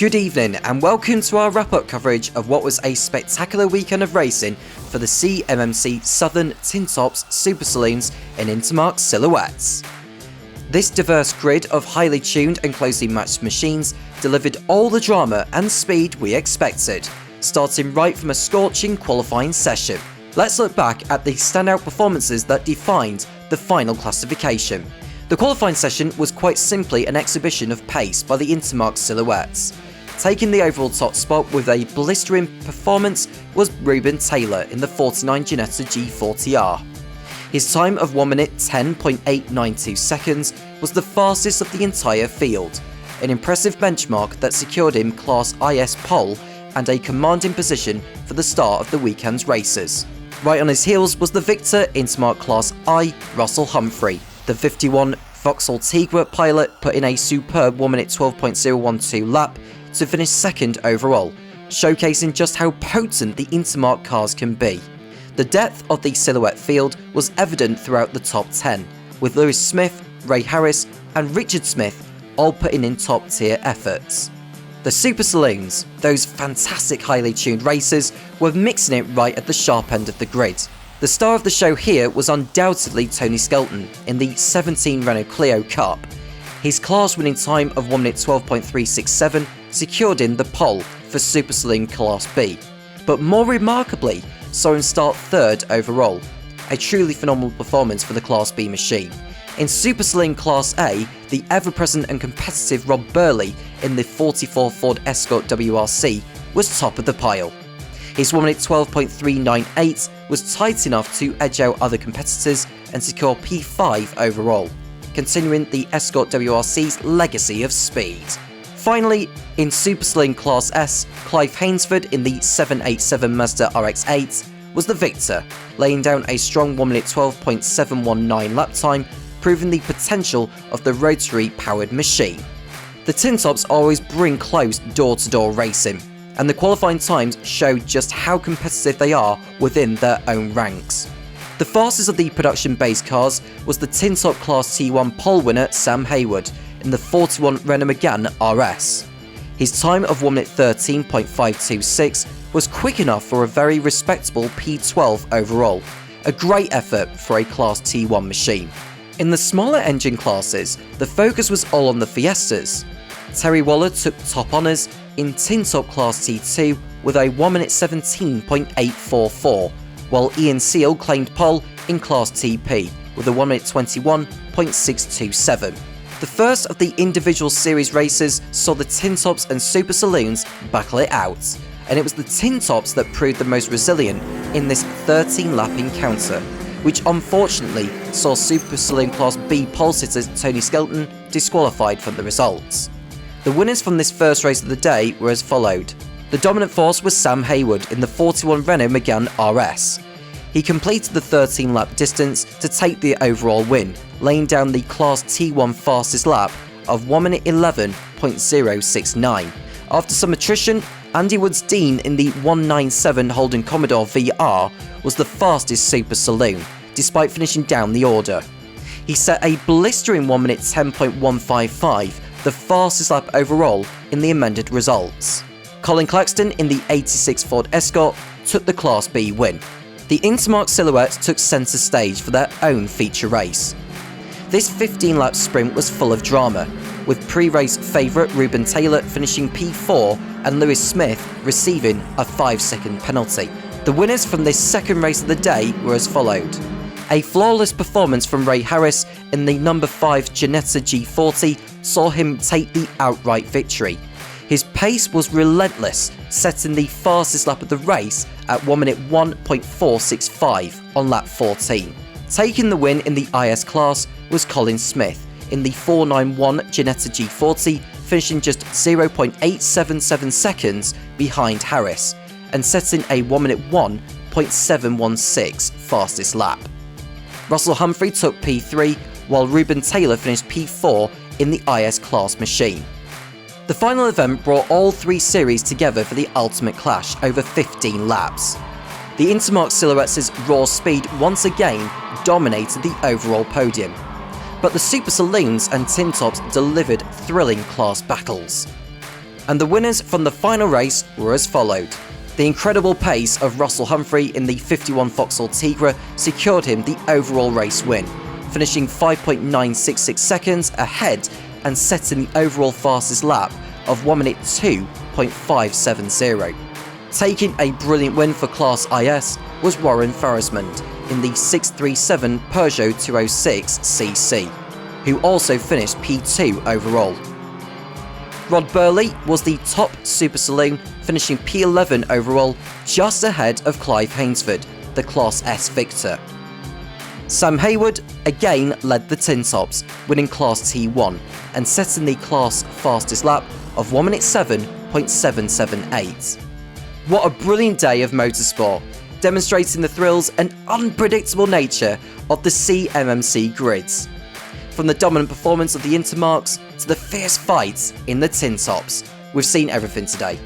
Good evening and welcome to our wrap-up coverage of what was a spectacular weekend of racing for the CMMC Southern, TinTops, Super Saloons and Intermark silhouettes. This diverse grid of highly tuned and closely matched machines delivered all the drama and speed we expected, starting right from a scorching qualifying session. Let's look back at the standout performances that defined the final classification. The qualifying session was quite simply an exhibition of pace by the Intermark silhouettes. Taking the overall top spot with a blistering performance was Ruben Taylor in the 49 Ginetta G40R. His time of 1 minute 10.892 seconds was the fastest of the entire field, an impressive benchmark that secured him Class IS pole and a commanding position for the start of the weekend's races. Right on his heels was the victor Intermark Class I, Russell Humphrey. The 51 Vauxhall Tigre pilot put in a superb 1 minute 12.012 lap to finish second overall, showcasing just how potent the Intermark cars can be. The depth of the silhouette field was evident throughout the top 10, with Lewis Smith, Ray Harris and Richard Smith all putting in top tier efforts. The Super Saloons, those fantastic highly tuned racers, were mixing it right at the sharp end of the grid. The star of the show here was undoubtedly Tony Skelton in the 17 Renault Clio Cup. His class-winning time of 1 minute 12.367 secured him the pole for Super Saloon Class B, but more remarkably, saw him start third overall, a truly phenomenal performance for the Class B machine. In Super Saloon Class A, the ever-present and competitive Rob Birley in the 44 Ford Escort WRC was top of the pile. His 1 minute 12.398 was tight enough to edge out other competitors and secure P5 overall, continuing the Escort WRC's legacy of speed. Finally, in Super Saloon Class S, Clive Hainsford in the 787 Mazda RX-8 was the victor, laying down a strong 1 minute 12.719 lap time, proving the potential of the rotary-powered machine. The TinTops always bring close door-to-door racing, and the qualifying times show just how competitive they are within their own ranks. The fastest of the production-based cars was the TinTop Class T1 pole winner Sam Haywood in the 41 Renault Megane RS. His time of 1 minute 13.526 was quick enough for a very respectable P12 overall, a great effort for a Class T1 machine. In the smaller engine classes, the focus was all on the Fiestas. Terry Waller took top honours in TinTop Class T2 with a 1 minute 17.844, while Ian Seal claimed pole in Class TP with a 1 minute 21.627. The first of the individual series races saw the TinTops and Super Saloons battle it out, and it was the TinTops that proved the most resilient in this 13-lap encounter, which unfortunately saw Super Saloon Class B pole sitter Tony Skelton disqualified from the results. The winners from this first race of the day were as followed. The dominant force was Sam Haywood in the 41 Renault Megane RS. He completed the 13-lap distance to take the overall win, laying down the Class T1 fastest lap of 1 minute 11.069. After some attrition, Andy Woods-Dean in the 197 Holden Commodore VR was the fastest Super Saloon, despite finishing down the order. He set a blistering 1 minute 10.155, the fastest lap overall in the amended results. Colin Claxton in the 86 Ford Escort took the Class B win. The Intermark silhouettes took centre stage for their own feature race. This 15-lap sprint was full of drama, with pre-race favourite Ruben Taylor finishing P4 and Lewis Smith receiving a 5-second penalty. The winners from this second race of the day were as followed. A flawless performance from Ray Harris in the number 5 Ginetta G40 saw him take the outright victory. His pace was relentless, setting the fastest lap of the race at 1 minute 1.465 on lap 14. Taking the win in the IS class was Colin Smith in the 491 Ginetta G40, finishing just 0.877 seconds behind Harris and setting a 1 minute 1.716 fastest lap. Russell Humphrey took P3, while Ruben Taylor finished P4 in the IS class machine. The final event brought all three series together for the ultimate clash over 15 laps. The Intermark silhouettes' raw speed once again dominated the overall podium, but the Super Saloons and TinTops delivered thrilling class battles. And the winners from the final race were as followed. The incredible pace of Russell Humphrey in the 51 Vauxhall Tigra secured him the overall race win, finishing 5.966 seconds ahead and setting the overall fastest lap of 1 minute 2.570. Taking a brilliant win for Class IS was Warren Farrismond in the 637 Peugeot 206cc, who also finished P2 overall. Rod Birley was the top Super Saloon, finishing P11 overall, just ahead of Clive Hainsford, the Class S victor. Sam Hayward again led the TinTops, winning Class T1 and setting the class fastest lap of 1 minute 7.778. What a brilliant day of motorsport, demonstrating the thrills and unpredictable nature of the CMMC grids. From the dominant performance of the Intermarks to the fierce fights in the TinTops, we've seen everything today.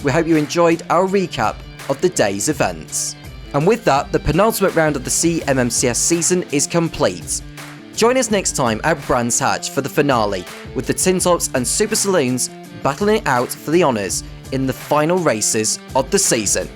We hope you enjoyed our recap of the day's events. And with that, the penultimate round of the CMMCS season is complete. Join us next time at Brands Hatch for the finale, with the TinTops and Super Saloons battling it out for the honours in the final races of the season.